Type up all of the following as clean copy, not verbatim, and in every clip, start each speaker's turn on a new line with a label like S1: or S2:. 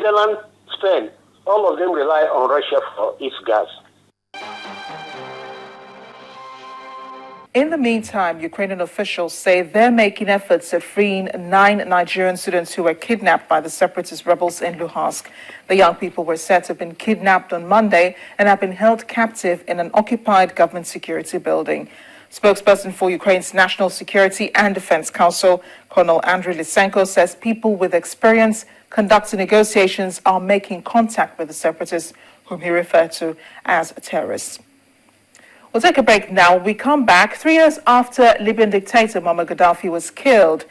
S1: Netherlands, Spain, all of them rely on Russia for its gas.
S2: In the meantime, Ukrainian officials say they're making efforts at freeing 9 Nigerian students who were kidnapped by the separatist rebels in Luhansk. The young people were said to have been kidnapped on Monday and have been held captive in an occupied government security building. Spokesperson for Ukraine's National Security and Defense Council, Colonel Andriy Lysenko, says people with experience conducting negotiations are making contact with the separatists, whom he referred to as terrorists. We'll take a break now. We come back 3 years after Libyan dictator Muammar Gaddafi was killed.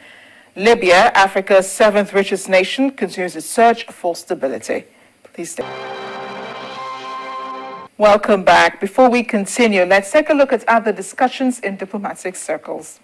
S2: Libya, Africa's 7th richest nation, continues its search for stability. Please stay. Welcome back. Before we continue, let's take a look at other discussions in diplomatic circles.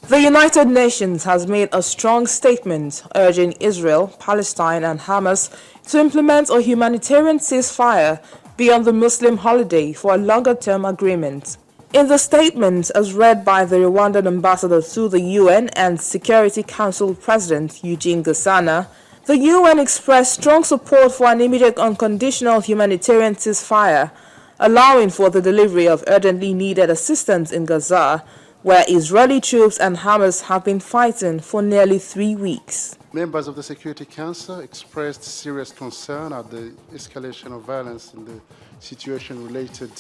S3: The United Nations has made a strong statement urging Israel, Palestine and Hamas to implement a humanitarian ceasefire beyond the Muslim holiday for a longer-term agreement. In the statement, as read by the Rwandan ambassador to the UN and Security Council President Eugene Gasana, the UN expressed strong support for an immediate unconditional humanitarian ceasefire, allowing for the delivery of urgently needed assistance in Gaza, where Israeli troops and Hamas have been fighting for nearly 3 weeks.
S4: Members of the Security Council expressed serious concern at the escalation of violence in the situation related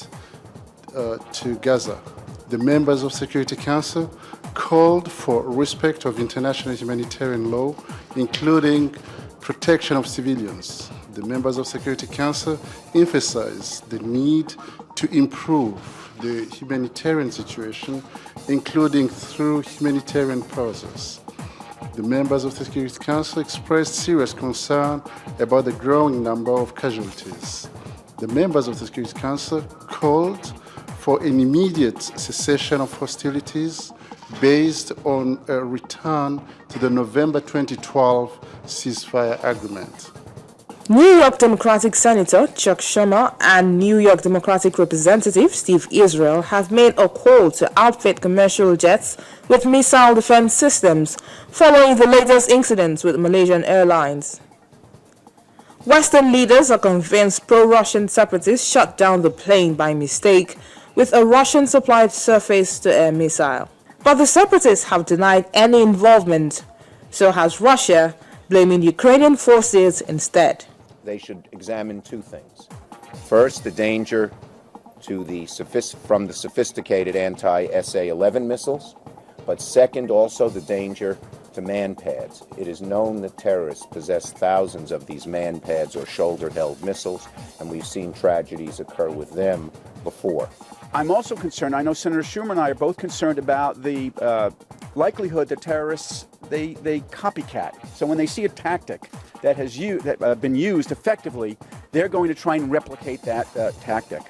S4: to Gaza. The members of Security Council called for respect of international humanitarian law, including protection of civilians. The members of Security Council emphasized the need to improve the humanitarian situation, including through humanitarian process. The members of the Security Council expressed serious concern about the growing number of casualties. The members of the Security Council called for an immediate cessation of hostilities based on a return to the November 2012 ceasefire agreement.
S3: New York Democratic Senator Chuck Schumer and New York Democratic Representative Steve Israel have made a call to outfit commercial jets with missile defense systems following the latest incidents with Malaysian Airlines. Western leaders are convinced pro-Russian separatists shut down the plane by mistake with a Russian-supplied surface-to-air missile. But the separatists have denied any involvement, so has Russia, blaming Ukrainian forces instead.
S5: They should examine 2 things. First, the danger to from the sophisticated anti-SA-11 missiles, but second, also the danger to man-pads. It is known that terrorists possess thousands of these man-pads or shoulder-held missiles, and we've seen tragedies occur with them before.
S6: I'm also concerned, I know Senator Schumer and I are both concerned about the likelihood that terrorists, they copycat. So when they see a tactic that has been used effectively, they're going to try and replicate that tactic.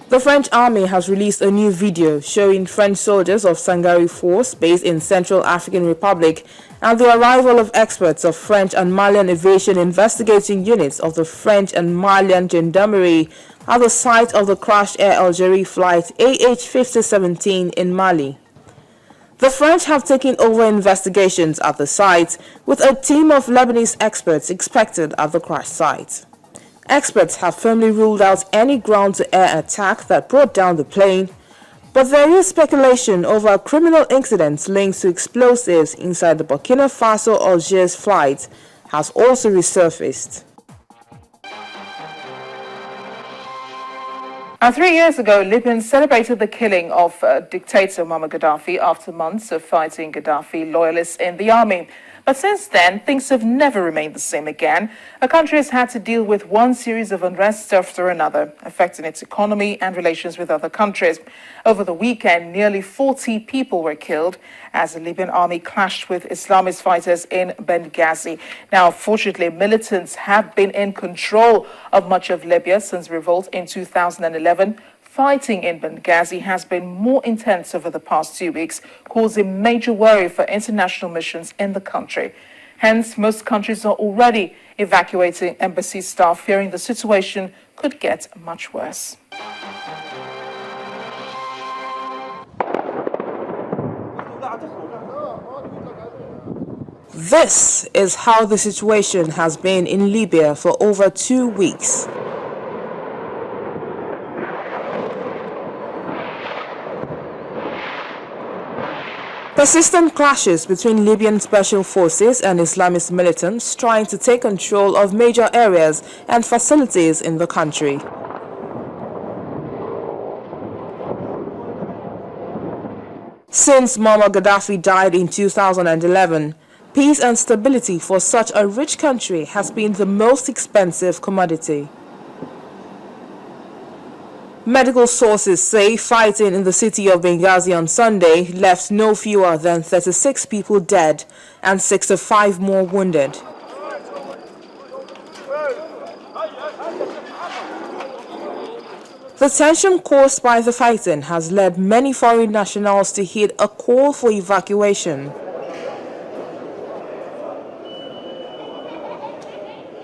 S3: The French army has released a new video showing French soldiers of Sangari Force based in Central African Republic and the arrival of experts of French and Malian aviation investigating units of the French and Malian gendarmerie at the site of the crashed Air Algerie flight AH-5017 in Mali. The French have taken over investigations at the site with a team of Lebanese experts expected at the crash site. Experts have firmly ruled out any ground-to-air attack that brought down the plane, but there is speculation over a criminal incident linked to explosives inside the Burkina Faso-Algiers flight has also resurfaced.
S2: 3 years ago, Libyans celebrated the killing of dictator Muammar Gaddafi after months of fighting Gaddafi loyalists in the army. But since then, things have never remained the same again. The country has had to deal with one series of unrest after another, affecting its economy and relations with other countries. Over the weekend, nearly 40 people were killed as the Libyan army clashed with Islamist fighters in Benghazi. Now, fortunately, militants have been in control of much of Libya since revolt in 2011. Fighting in Benghazi has been more intense over the past 2 weeks, causing major worry for international missions in the country. Hence, most countries are already evacuating embassy staff, fearing the situation could get much worse.
S3: This is how the situation has been in Libya for over 2 weeks. Persistent clashes between Libyan special forces and Islamist militants trying to take control of major areas and facilities in the country. Since Muammar Gaddafi died in 2011, peace and stability for such a rich country has been the most expensive commodity. Medical sources say fighting in the city of Benghazi on Sunday left no fewer than 36 people dead and 65 more wounded. The tension caused by the fighting has led many foreign nationals to heed a call for evacuation.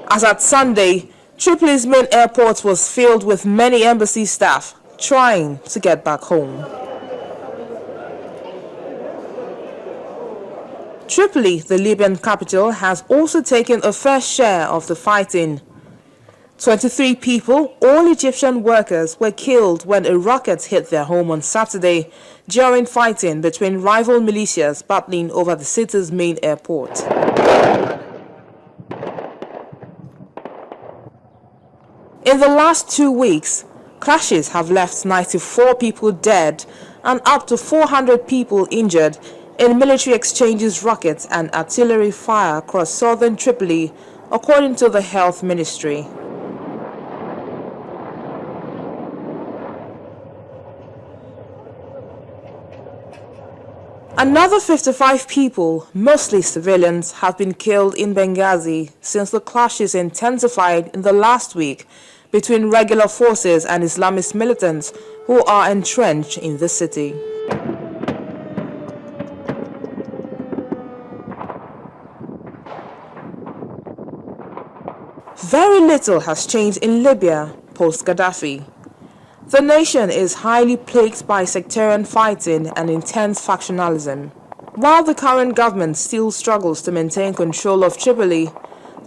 S3: As at Sunday, Tripoli's main airport was filled with many embassy staff trying to get back home. Tripoli, the Libyan capital, has also taken a fair share of the fighting. 23 people, all Egyptian workers, were killed when a rocket hit their home on Saturday during fighting between rival militias battling over the city's main airport. In the last 2 weeks, clashes have left 94 people dead and up to 400 people injured in military exchanges, rockets and artillery fire across southern Tripoli, according to the health ministry. Another 55 people, mostly civilians, have been killed in Benghazi since the clashes intensified in the last week between regular forces and Islamist militants who are entrenched in the city. Very little has changed in Libya post-Gaddafi. The nation is highly plagued by sectarian fighting and intense factionalism. While the current government still struggles to maintain control of Tripoli,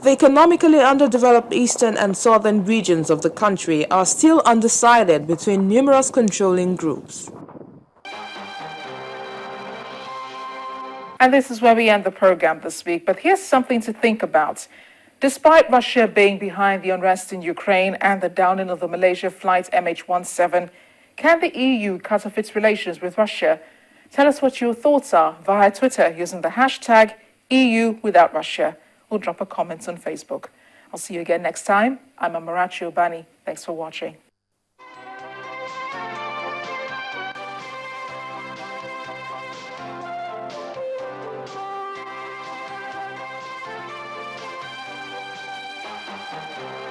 S3: the economically underdeveloped eastern and southern regions of the country are still undecided between numerous controlling groups.
S2: And this is where we end the program this week. But here's something to think about. Despite Russia being behind the unrest in Ukraine and the downing of the Malaysia flight MH17, can the EU cut off its relations with Russia? Tell us what your thoughts are via Twitter using the hashtag #EUWithoutRussia, or drop a comment on Facebook. I'll see you again next time. I'm Amarachi Obani. Thanks for watching.